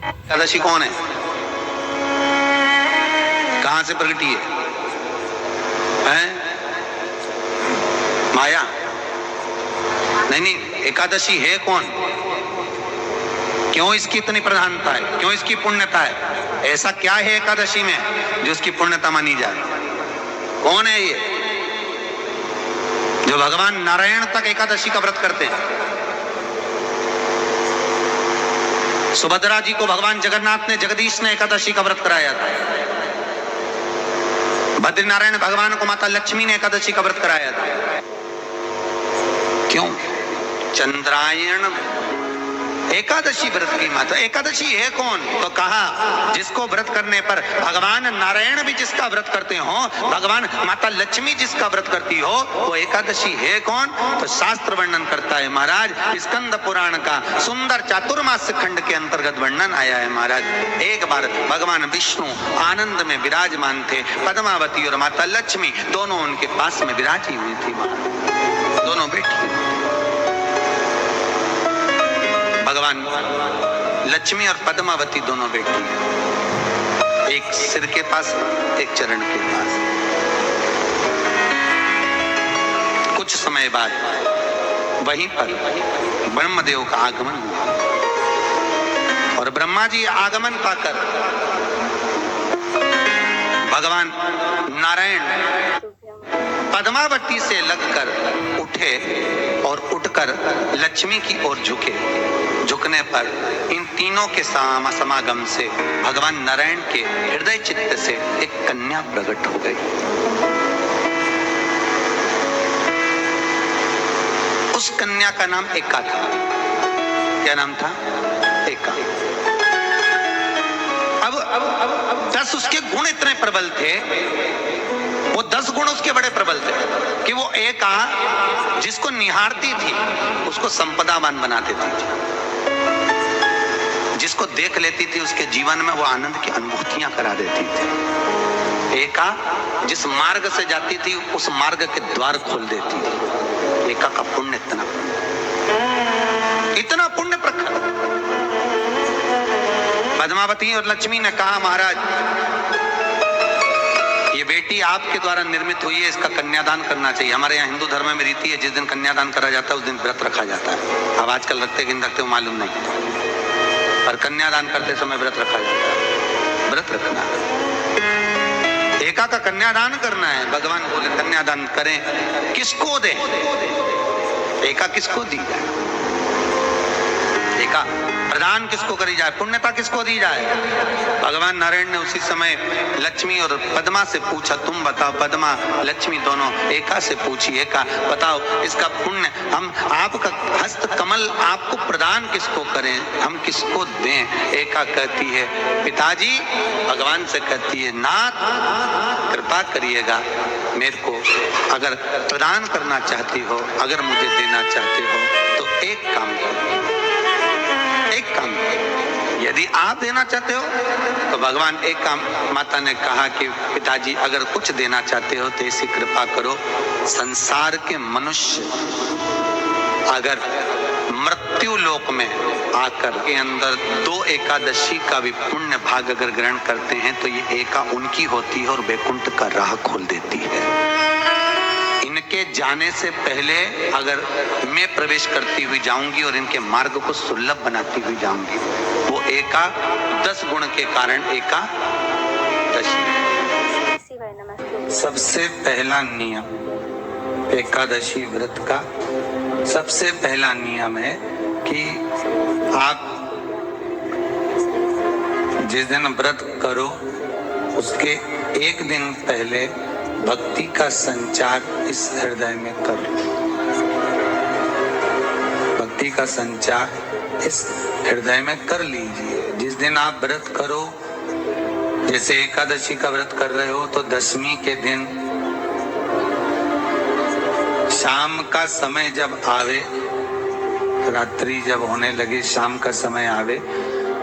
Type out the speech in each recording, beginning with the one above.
एकादशी कौन है, कहां से प्रगटी है? माया? नहीं, एकादशी है कौन? क्यों इसकी इतनी प्रधानता है, क्यों इसकी पुण्यता है? ऐसा क्या है एकादशी में जो उसकी पुण्यता मानी जाए? कौन है ये जो भगवान नारायण तक एकादशी का व्रत करते हैं? सुभद्रा जी को भगवान जगन्नाथ ने, जगदीश ने एकादशी का व्रत कराया था। बद्रीनारायण भगवान को माता लक्ष्मी ने एकादशी का व्रत कराया था। क्यों? चंद्रायण एकादशी व्रत की माता। एकादशी है कौन? तो कहा जिसको व्रत करने पर भगवान नारायण भी जिसका व्रत करते हो, भगवान माता लक्ष्मी जिसका व्रत करती हो, वो एकादशी है कौन? तो शास्त्र वर्णन करता है महाराज, स्कंद पुराण का सुंदर चातुर्मास खंड के अंतर्गत वर्णन आया है महाराज। एक बार भगवान विष्णु आनंद में विराजमान थे, पद्मावती और माता लक्ष्मी दोनों उनके पास में विराजी हुई थी, दोनों बैठी। भगवान लक्ष्मी और पद्मावती दोनों बैठी, एक सिर के पास, एक चरण के पास। कुछ समय बाद वहीं पर ब्रह्मदेव का आगमन हुआ और ब्रह्मा जी आगमन पाकर भगवान नारायण पद्मावती से लगकर उठे और उठकर लक्ष्मी की ओर झुके। झुकने पर इन तीनों के समागम से भगवान नारायण के हृदय चित्त से एक कन्या प्रकट हो गई। उस कन्या का नाम एका था। क्या नाम था? एका। अब 10 उसके गुण इतने प्रबल थे, वो 10 गुण उसके बड़े प्रबल थे कि वो एका जिसको निहारती थी उसको संपदावान बना देती थी, जिसको देख लेती थी उसके जीवन में वो आनंद की अनुभूतियां करा देती थी। एका जिस मार्ग से जाती थी उस मार्ग के द्वार खोल देती थी। एका का पुण्य इतना पुण्य प्रखर। पद्मावती और लक्ष्मी ने कहा महाराज ये बेटी आपके द्वारा निर्मित हुई है, इसका कन्यादान करना चाहिए। हमारे यहाँ हिंदू धर्म में रीति है, जिस दिन कन्यादान करा जाता है उस दिन व्रत रखा जाता है। अब आजकल रखते कि नहीं रखते मालूम नहीं, पर कन्यादान करते समय व्रत रखा जाता है। व्रत रखना, एका का कन्यादान करना है। भगवान बोले कन्यादान करें, किसको दें? एका किसको दी जाए? एका प्रदान किसको करी जाए? पुण्यता किसको दी जाए? भगवान नारायण ने उसी समय लक्ष्मी और पद्मा से पूछा, तुम बताओ। पद्मा लक्ष्मी दोनों एका से पूछी, एका बताओ इसका पुण्य हम आपका हस्त कमल आपको प्रदान किसको करें, हम किसको दें? एका कहती है पिताजी, भगवान से कहती है नाथ कृपा करिएगा, मेरे को अगर प्रदान करना चाहती हो, अगर मुझे देना चाहते हो तो एक काम करो, एक काम। यदि आप देना चाहते हो तो भगवान एक काम, माता ने कहा कि पिताजी अगर कुछ देना चाहते हो तो ऐसी कृपा करो, संसार के मनुष्य अगर मृत्यु लोक में आकर के अंदर 2 एकादशी का भी पुण्य भाग अगर ग्रहण करते हैं तो ये एका उनकी होती है और वैकुंठ का राह खोल देती है। इनके जाने से पहले अगर मैं प्रवेश करती हुई जाऊंगी और इनके मार्ग को सुलभ बनाती हुई जाऊंगी, वो एका 10 गुण के कारण एकादशी। सबसे पहला नियम एकादशी व्रत का, सबसे पहला नियम है कि आप जिस दिन व्रत करो उसके एक दिन पहले भक्ति का संचार इस हृदय में करो। भक्ति का संचार इस हृदय में कर लीजिए। जिस दिन आप व्रत करो, जैसे एकादशी का व्रत कर रहे हो तो दशमी के दिन शाम का समय जब आवे, रात्रि जब होने लगे, शाम का समय आवे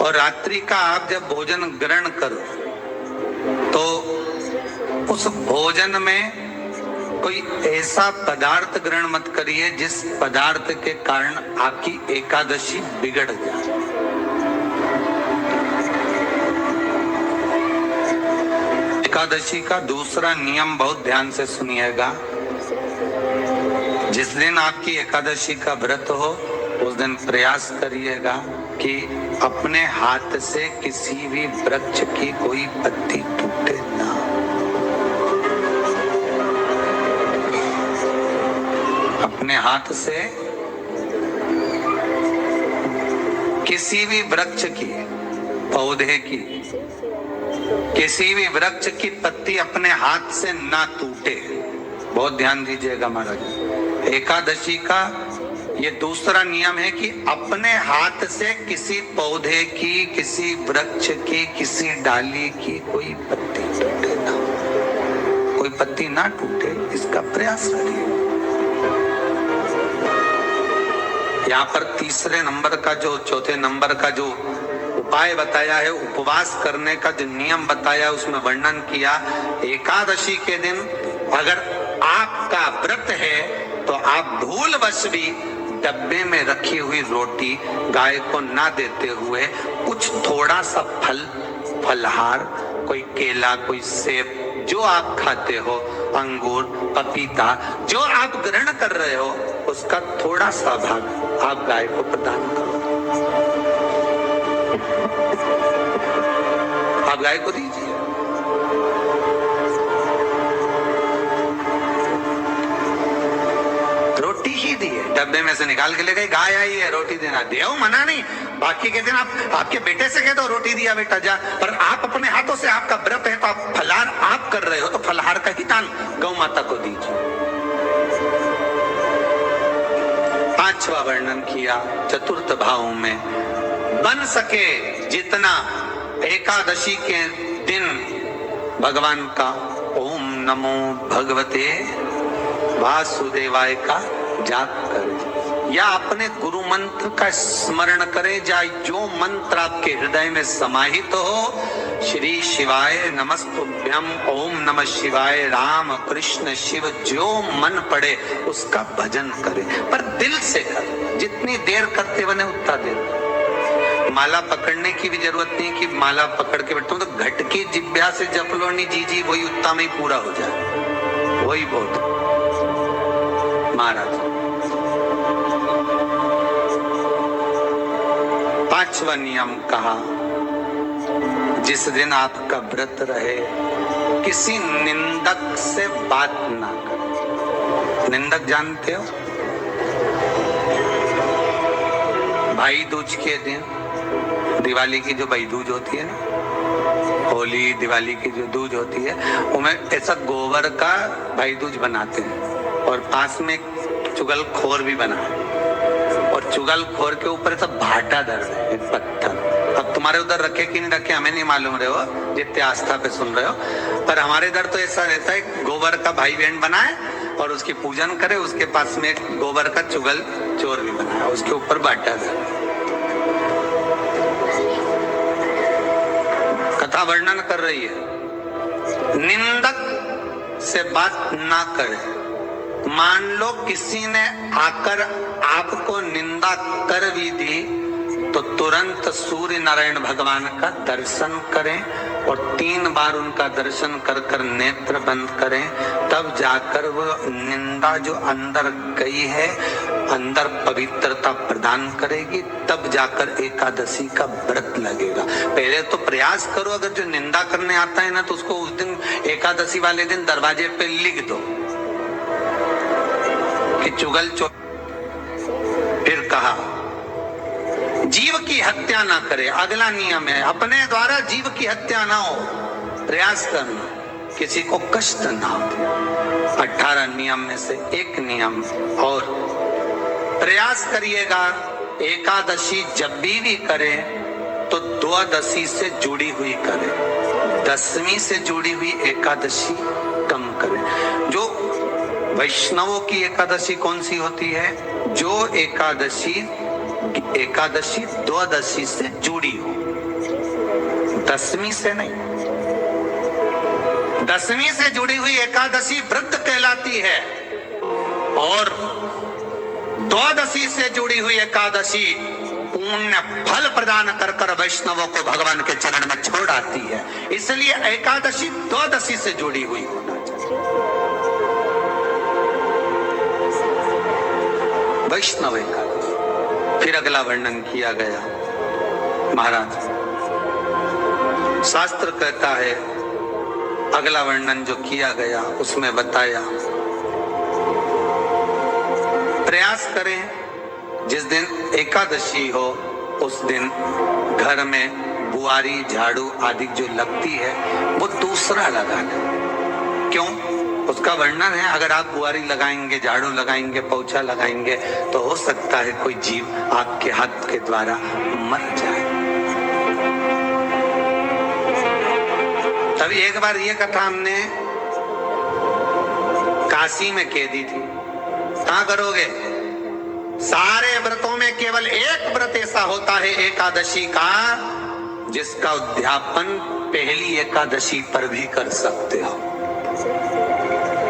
और रात्रि का आप जब भोजन ग्रहण करो तो उस भोजन में कोई ऐसा पदार्थ ग्रहण मत करिए जिस पदार्थ के कारण आपकी एकादशी बिगड़ जाए। एकादशी का दूसरा नियम बहुत ध्यान से सुनिएगा। जिस दिन आपकी एकादशी का व्रत हो उस दिन प्रयास करिएगा कि अपने हाथ से किसी भी वृक्ष की कोई पत्ती टूटे ना। अपने हाथ से किसी भी वृक्ष की, पौधे की, किसी भी वृक्ष की पत्ती अपने हाथ से ना टूटे। बहुत ध्यान दीजिएगा महाराज। एकादशी का ये दूसरा नियम है कि अपने हाथ से किसी पौधे की, किसी वृक्ष की, किसी डाली की कोई पत्ती टूटे ना, कोई पत्ती ना टूटे, इसका प्रयास करिए। यहाँ पर तीसरे नंबर का जो, चौथे नंबर का जो उपाय बताया है, उपवास करने का जो नियम बताया, उसमें वर्णन किया एकादशी के दिन अगर आपका व्रत है तो आप भूलवश भी डब्बे में रखी हुई रोटी गाय को ना देते हुए कुछ थोड़ा सा फल, फलहार, कोई केला, कोई सेब, जो आप खाते हो, अंगूर, पपीता, जो आप ग्रहण कर रहे हो, उसका थोड़ा सा भाग आप गाय को प्रदान करो। आप गाय को दीजिए। रोटी ही दी है, डब्बे में से निकाल के ले गई, गाय आई है, रोटी देना, देव मना नहीं। बाकी के दिन आप आपके बेटे से कह दो रोटी दिया बेटा जा, पर आप अपने हाथों से, आपका व्रत है तो आप फलहार आप कर रहे हो, तो फलहार का ही दान गौ माता को दीजिए। पांचवा वर्णन किया चतुर्थ भाव में, बन सके जितना एकादशी के दिन भगवान का ओम नमो भगवते वासुदेवाय का जाप करे, या अपने गुरु मंत्र का स्मरण करे, या जो मंत्र आपके हृदय में समाहित हो, श्री शिवाय नमस्तुभ्यम, ओम नमः शिवाय, राम कृष्ण शिव, जो मन पड़े उसका भजन करे, पर दिल से करे। जितनी देर करते बने उतना देर। माला पकड़ने की भी जरूरत नहीं कि माला पकड़ के बैठो, तो घट की जिब्या से जप लो नहीं जी, वही उतना में ही पूरा हो जाए, वही बहुत महाराज। पांचवा नियम कहा, जिस दिन आपका व्रत रहे किसी निंदक से बात ना करें। निंदक जानते हो? भाई दूज के दिन, दिवाली की जो भाई दूज होती है ना, होली दिवाली की जो दूज होती है, उनमें ऐसा गोबर का भाई दूज बनाते हैं, और पास में चुगल खोर भी बना है, और चुगल खोर के ऊपर सब भाटा दर है, एक पत्थर। अब तुम्हारे उधर रखे कि नहीं रखे हमें नहीं मालूम रहे हो, जितने आस्था पे सुन रहे हो, पर हमारे इधर तो ऐसा रहता है, गोबर का भाई बहन बनाए और उसकी पूजन करे, उसके पास में गोबर का चुगल चोर भी बनाया, उसके ऊपर भाटा दर। कथा वर्णन कर रही है, निंदक से बात ना करे। मान लो किसी ने आकर आपको निंदा कर भी दी, तो तुरंत सूर्य नारायण भगवान का दर्शन करें, और 3 बार उनका दर्शन कर कर नेत्र बंद करें, तब जाकर वो निंदा जो अंदर गई है, अंदर पवित्रता प्रदान करेगी, तब जाकर एकादशी का व्रत लगेगा। पहले तो प्रयास करो, अगर जो निंदा करने आता है ना, तो उसको उस दिन एकादशी वाले दिन दरवाजे पे लिख दो कि चुगल चोर। फिर कहा जीव की हत्या ना करे, अगला नियम है, अपने द्वारा जीव की हत्या ना हो, प्रयास करना, किसी को कष्ट ना हो। 18 नियम में से एक नियम और, प्रयास करिएगा एकादशी जब भी करे तो द्वादशी से जुड़ी हुई करे, 10वीं से जुड़ी हुई एकादशी कम करे। जो वैष्णवों की एकादशी कौन सी होती है? जो एकादशी द्वादशी से जुड़ी हो, 10वीं से नहीं। 10वीं से जुड़ी हुई एकादशी व्रत कहलाती है, और द्वादशी से जुड़ी हुई एकादशी पुण्य फल प्रदान कर कर वैष्णवों को भगवान के चरण में छोड़ आती है। इसलिए एकादशी द्वादशी से जुड़ी हुई होना चाहिए। वैष्णव एकादशी। फिर अगला वर्णन किया गया महाराज, शास्त्र कहता है, अगला वर्णन जो किया गया उसमें बताया, प्रयास करें जिस दिन एकादशी हो उस दिन घर में बुआरी झाड़ू आदि जो लगती है वो दूसरा लगाना। क्यों? उसका वर्णन है, अगर आप बुआरी लगाएंगे, झाड़ू लगाएंगे, पोछा लगाएंगे तो हो सकता है कोई जीव आपके हाथ के द्वारा मर जाए। तभी एक बार ये कथा हमने काशी में कह दी थी। कहां करोगे? सारे व्रतों में केवल एक व्रत ऐसा होता है एकादशी का जिसका उद्यापन पहली एकादशी पर भी कर सकते हो।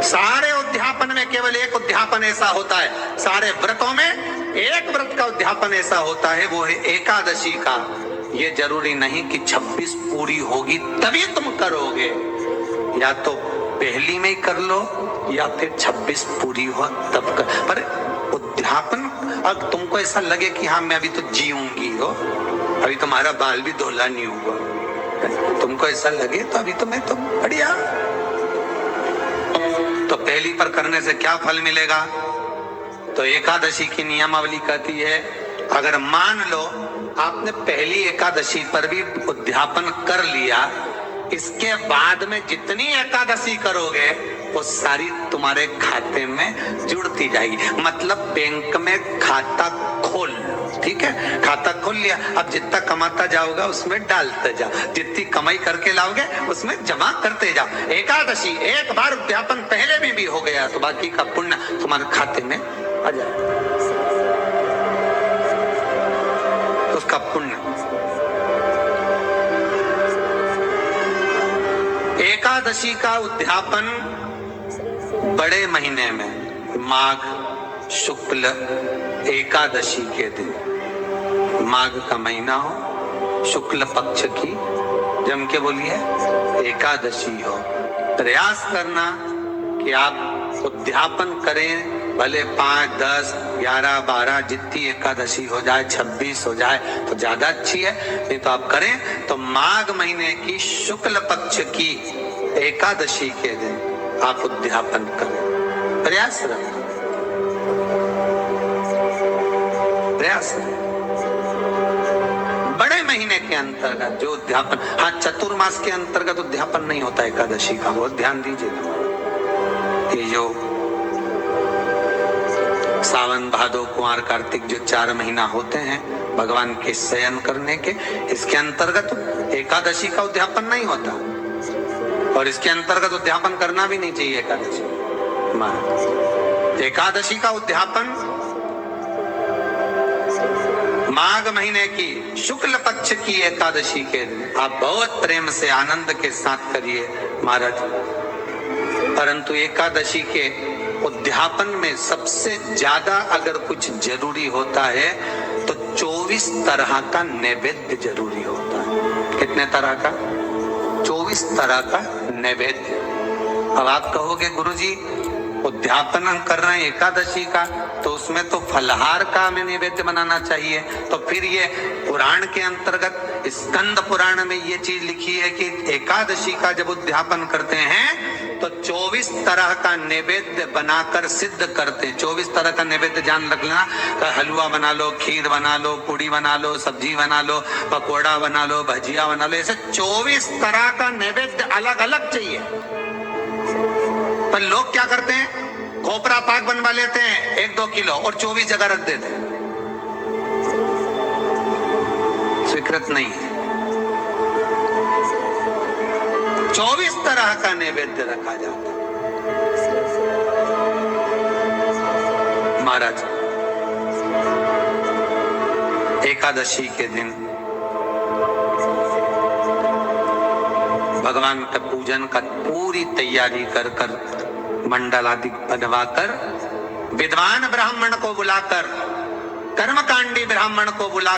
सारे उद्यापन में केवल एक उद्यापन ऐसा होता है, सारे व्रतों में एक व्रत का उद्यापन ऐसा होता है, वो है एकादशी का। ये जरूरी नहीं कि 26 पूरी होगी तभी तुम करोगे, या तो पहली में ही कर लो या फिर 26 पूरी हो तब कर। पर उद्यापन, अब तुमको ऐसा लगे कि हाँ मैं अभी तो जीऊंगी हो, अभी तुम्हारा बाल भी धोला नहीं हुआ, तुमको ऐसा लगे तो अभी तो मैं तो बढ़िया, तो पहली पर करने से क्या फल मिलेगा? तो एकादशी की नियमावली कहती है, अगर मान लो आपने पहली एकादशी पर भी उद्यापन कर लिया, इसके बाद में जितनी एकादशी करोगे वो सारी तुम्हारे खाते में जुड़ती जाएगी। मतलब बैंक में खाता खोल, ठीक है, खाता खोल लिया, अब जितना कमाता जाओगा उसमें डालते जाओ, जितनी कमाई करके लाओगे उसमें जमा करते जाओ। एकादशी एक बार उद्यापन पहले में भी हो गया तो बाकी का पुण्य तुम्हारे खाते में आ जाए, उसका पुण्य। एकादशी का उद्यापन बड़े महीने में माघ शुक्ल एकादशी के दिन, माघ का महीना हो, शुक्ल पक्ष की जम के बोलिए एकादशी हो, प्रयास करना कि आप उद्यापन करें, भले 5, 10, 11, 12 जितनी एकादशी हो जाए, 26 हो जाए तो ज्यादा अच्छी है, नहीं तो आप करें तो माघ महीने की शुक्ल पक्ष की एकादशी के दिन आप उद्यापन करें। प्रयास रखें, प्रयास रखें। बड़े महीने के अंतर्गत जो उद्यापन, हाँ चतुर्मास के अंतर्गत उद्यापन नहीं होता एकादशी का, वो ध्यान दीजिए। ये जो सावन भादो कुंवर कार्तिक जो 4 महीना होते हैं भगवान के शयन करने के, इसके अंतर्गत एकादशी का उद्यापन नहीं होता, और इसके अंतर्गत उद्यापन करना भी नहीं चाहिए एकादशी। एकादशी का उद्यापन माघ महीने की शुक्ल पक्ष की एकादशी के दिन आप बहुत प्रेम से आनंद के साथ करिए महाराज। परंतु एकादशी के उद्यापन में सबसे ज्यादा अगर कुछ जरूरी होता है तो 24 तरह का नैवेद्य जरूरी होता है। कितने तरह का? 24 तरह का नैवेद्य। अब आप कहोगे गुरुजी उद्यापन हम कर रहे हैं एकादशी का, तो उसमें तो फलहार का हमें नैवेद्य बनाना चाहिए। तो फिर ये पुराण के अंतर्गत स्कंद पुराण में ये चीज लिखी है कि एकादशी का जब उद्यापन करते हैं तो 24 तरह का नैवेद्य बनाकर सिद्ध करते हैं। 24 तरह का नैवेद्य जान रख लेना, हलवा बना लो, खीर बना लो, पूड़ी बना लो, सब्जी बना लो, पकोड़ा बना लो, भजिया बना लो, ऐसे 24 तरह का नैवेद्य अलग अलग चाहिए। पर लोग क्या करते हैं, खोपरा पाक बनवा लेते हैं 1-2 किलो और 24 जगह रख देते हैं। स्वीकृत नहीं है। 24 तरह का नैवेद्य रखा जाता है। महाराज एकादशी के दिन भगवान का पूजन का पूरी तैयारी कर कर मंडल आदि बनवाकर विद्वान ब्राह्मण को बुलाकर, कर्मकांडी ब्राह्मण को बुला